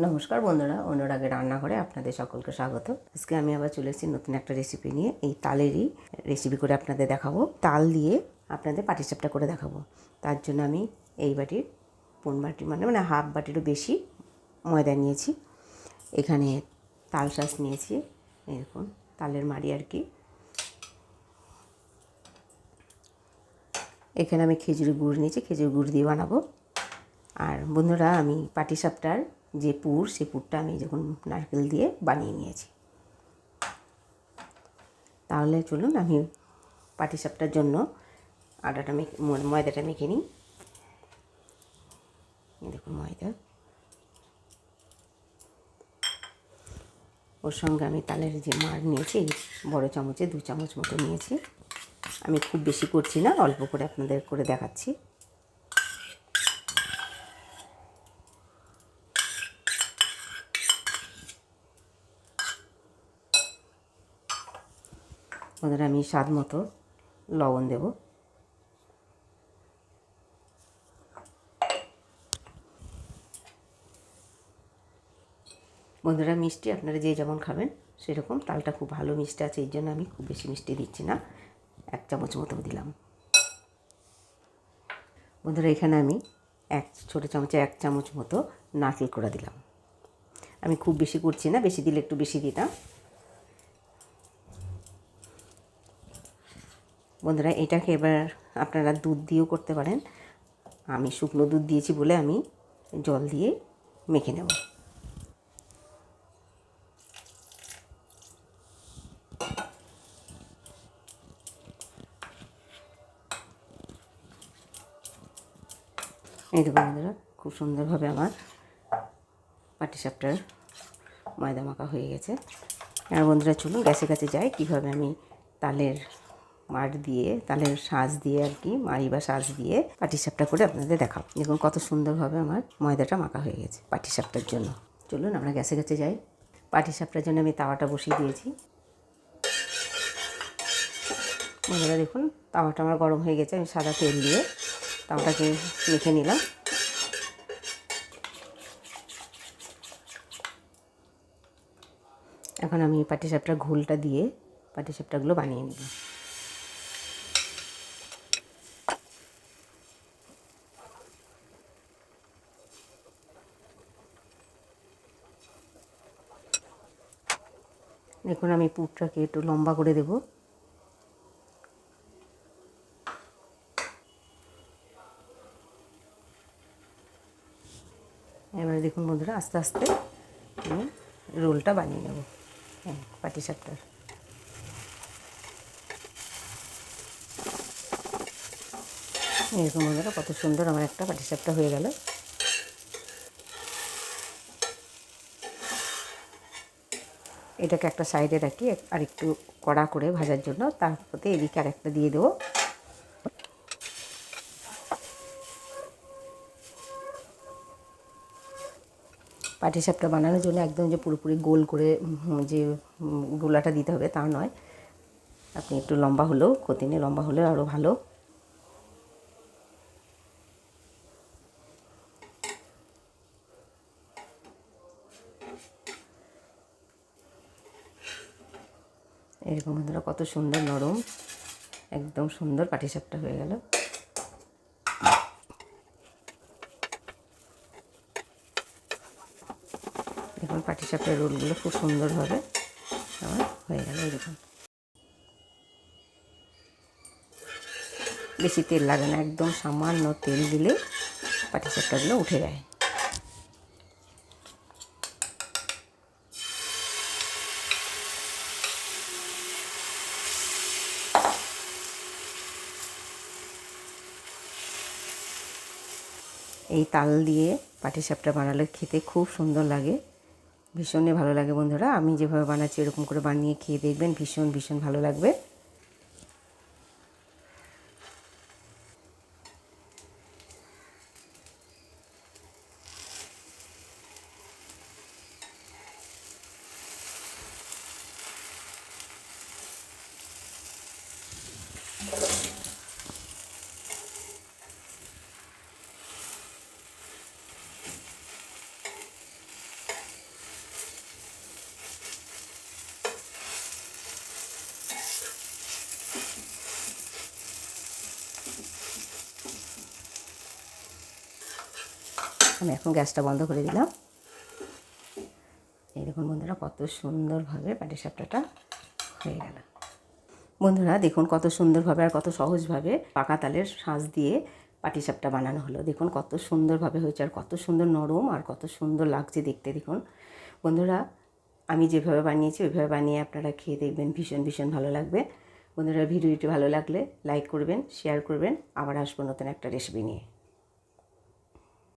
নমস্কার বন্ধুরা, অনুরাগের রান্নাঘরে আপনাদের সকলকে স্বাগত। আজকে আমি আবার চলে এসেছি নতুন একটা রেসিপি নিয়ে। এই তালেরই রেসিপি করে আপনাদের দেখাবো। তাল দিয়ে আপনাদের পাটিসাপটা করে দেখাবো। তার জন্য আমি এই বাটির পোন বাটি মানে হাফ বাটিরও বেশি ময়দা নিয়েছি। এখানে তাল শাঁস নিয়েছি, এরকম তালের মাড়ি আর কি। এখানে আমি খেজুরি গুড় নিয়েছি, খেজুর গুড় দিয়ে বানাবো। আর বন্ধুরা, আমি পাটিসাপটার যে পুর, সেই পুরটা আমি যখন নারকেল দিয়ে বানিয়ে নিয়েছি। তাহলে চলুন আমি পাটিসাপটার জন্য ময়দাটা মেখে নিই। দেখুন ময়দা, ওর সঙ্গে আমি তালের যে মাড় নিয়েছি, বড় চামচে 2 চামচ মতো নিয়েছি। আমি খুব বেশি করছি না, অল্প করে আপনাদের করে দেখাচ্ছি। ওদের আমি স্বাদ মতো লবণ দেব। বন্ধুরা, মিষ্টি আপনারা যে যেমন খাবেন সেরকম। তালটা খুব ভালো মিষ্টি আছে, এই জন্য আমি খুব বেশি মিষ্টি দিচ্ছি না, 1 চামচ মতো দিলাম। বন্ধুরা, এখানে আমি ছোটো চামচে 1 চামচ মতো নারকেল কোড়া দিলাম। আমি খুব বেশি করছি না, বেশি দিলে একটু বেশি দিতাম। বন্ধুরা, এটাকে এবার আপনারা দুধ দিয়েও করতে পারেন। আমি শুকনো দুধ দিয়েছি বলে আমি জল দিয়ে মেখে নেব। এই দেখুন বন্ধুরা, খুব সুন্দরভাবে আমার পাটিসাপটার ময়দা মাখা হয়ে গেছে। আর বন্ধুরা, চলুন গ্যাসের কাছে যাই, কীভাবে আমি তালের মাড় দিয়ে, তালের শাঁস দিয়ে আর কি, মাড়ি বা শাঁস দিয়ে পাটিসাপটা করে আপনাদের দেখাবো। দেখুন কত সুন্দরভাবে আমার ময়দাটা মাখা হয়ে গেছে পাটিসাপটার জন্য। চলুন আমরা গ্যাসের কাছে যাই। পাটিসাপটার জন্য আমি তাওয়াটা বসিয়ে দিয়েছি। বন্ধুরা দেখুন, তাওয়াটা আমার গরম হয়ে গেছে। আমি সাদা তেল দিয়ে তাওয়াটাকে মেখে নিলাম। এখন আমি পাটিসাপটার ঘোলটা দিয়ে পাটিসাপটাগুলো বানিয়ে নেব। দেখুন আমি পুরটাকে একটু লম্বা করে দেব। এবারে দেখুন বন্ধুরা, আস্তে আস্তে আমি রোলটা বানিয়ে নেব পাটিসাপটার। এরকম বন্ধুরা, কত সুন্দর আমার একটা পাটিসাপটা হয়ে গেল। এটাকে একটা সাইডে রাখি, আর একটু কড়া করে ভাজার জন্য। তারপরে এদিকে আরেকটা দিয়ে দেবো। পাটিসাপটা বানানোর জন্য একদম যে পুরোপুরি গোল করে যে গোলাটা দিতে হবে তা নয়। আপনি একটু লম্বা হলেও ক্ষতি নেই, লম্বা হলেও আরও ভালো। এরকম বন্ধুরা, কত সুন্দর নরম, একদম সুন্দর পাটিসাপটা হয়ে গেল। দেখুন পাটিসাপটার রোলগুলো খুব সুন্দরভাবে আমার হয়ে গেল। এরকম বেশি তেল লাগে না, একদম সামান্য তেল দিলে পাটিসাপটাগুলো উঠে যায়। এই তাল দিয়ে পাটিসাপটা বানালে খেতে খুব সুন্দর লাগে, ভীষণই ভালো লাগে। বন্ধুরা, আমি যেভাবে বানাচ্ছি এরকম করে বানিয়ে খেয়ে দেখবেন, ভীষণ ভীষণ ভালো লাগবে। আমি এখন গ্যাসটা বন্ধ করে দিলাম। এই দেখুন বন্ধুরা কত সুন্দরভাবে পাটিসাপটাটা হয়ে গেল। বন্ধুরা দেখুন কত সুন্দরভাবে আর কত সহজভাবে পাকা তালের শাঁস দিয়ে পাটিসাপটা বানানো হলো। দেখুন কত সুন্দরভাবে হয়েছে আর কত সুন্দর নরম আর কত সুন্দর লাগছে দেখতে। দেখুন বন্ধুরা আমি যেভাবে বানিয়েছি ওইভাবে বানিয়ে আপনারা খেয়ে দেখবেন, ভীষণ ভীষণ ভালো লাগবে। বন্ধুরা ভিডিওটি ভালো লাগলে লাইক করবেন, শেয়ার করবেন। আবার আসবো নতুন একটা রেসিপি নিয়ে।